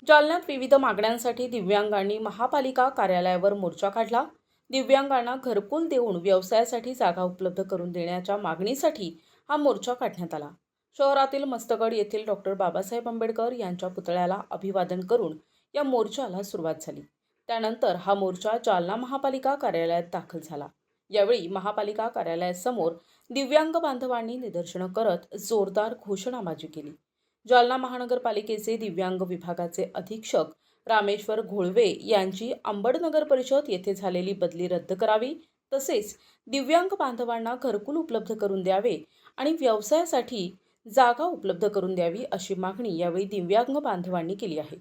जालन्यात विविध मागण्यांसाठी दिव्यांगांनी महापालिका कार्यालयावर मोर्चा काढला। दिव्यांगांना घरकुल देऊन व्यवसायासाठी जागा उपलब्ध करून देण्याच्या मागणीसाठी हा मोर्चा काढण्यात आला। शहरातील मस्तगड येथील डॉक्टर बाबासाहेब आंबेडकर यांच्या पुतळ्याला अभिवादन करून या मोर्चाला सुरुवात झाली। त्यानंतर हा मोर्चा जालना महापालिका कार्यालयात दाखल झाला। यावेळी महापालिका कार्यालयासमोर दिव्यांग बांधवांनी निदर्शनं करत जोरदार घोषणाबाजी केली। जालना महानगरपालिकेचे दिव्यांग विभागाचे अधीक्षक रामेश्वर घोळवे यांची अंबड नगर परिषद येथे झालेली बदली रद्द करावी, तसेच दिव्यांग बांधवांना घरकुल उपलब्ध करून द्यावे आणि व्यवसायासाठी जागा उपलब्ध करून द्यावी अशी मागणी यावेळी दिव्यांग बांधवांनी केली आहे।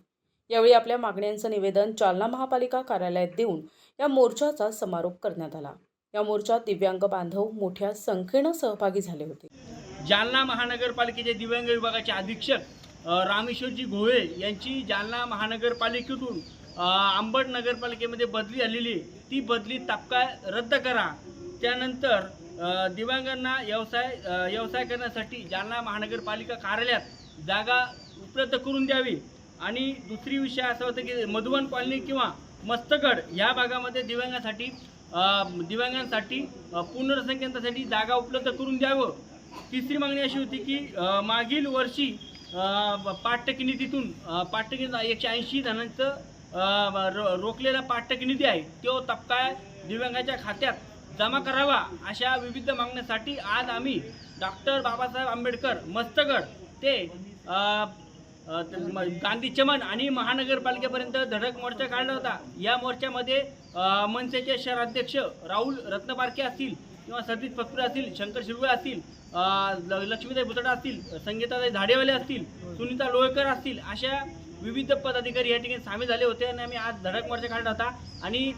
यावेळी आपल्या मागण्यांचं निवेदन जालना महापालिका कार्यालयात देऊन या मोर्चाचा समारोप करण्यात आला। या मोर्चात दिव्यांग बांधव मोठ्या संख्येने सहभागी झाले होते। जालना महानगरपालिकेचे दिव्यांग विभागाचे अधीक्षक रामेश्वरजी घोळे यांची जालना महानगरपालिकेतून अंबड नगरपालिकेमध्ये बदली झालेली, ती बदली तात्काळ रद्द करा। त्यानंतर दिव्यांगांना व्यवसाय करण्यासाठी जालना महानगरपालिका कार्यालयात जागा उपलब्ध करून द्यावी। आणि दुसरी विषय असा होता की मधुवन कॉलनी किंवा मस्तगड या भागामध्ये दिव्यांगांसाठी पुनर्वसनासाठी जागा उपलब्ध करून द्यावं। तिसरी मागणी अशी होती की मागील वर्षी पाठ्यनिधी निधीतून 180 जणांचं रोखलेला पाठ्यनिधी निधी आहे तो तात्काळ दिव्यांगाच्या खात्यात जमा करावा। अशा विविध मागण्यासाठी आज आम्ही डॉक्टर बाबासाहेब आंबेडकर मस्तगड ते गांधी चमन आणि महानगरपालिकेपर्यंत धडक मोर्चा काढला होता। या मोर्चामध्ये मनसेचे शहराध्यक्ष राहुल रत्नबारके असतील किंवा सतीश फकपुरे असतील, शंकर शिरगुळे असतील, लक्ष्मीताई भुतडा असतील, संगीताताई झाडेवाले असतील, सुनीता लोळकर असतील, अशा विविध पदाधिकारी या ठिकाणी सामील झाले होते आणि आम्ही आज धडक मोर्चा काढला होता। आणि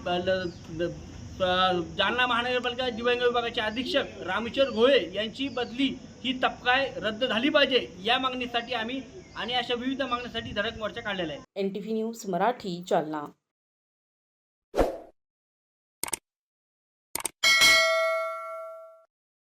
जालना महानगरपालिका दिव्यांग विभागाचे अधीक्षक रामेश्वर घोळे यांची बदली ही तात्काळ रद्द झाली पाहिजे या मागणीसाठी आम्ही आणि अशा विविध मागण्यांसाठी धडक मोर्चा काढलेला आहे। NTV news Marathi, Jalna.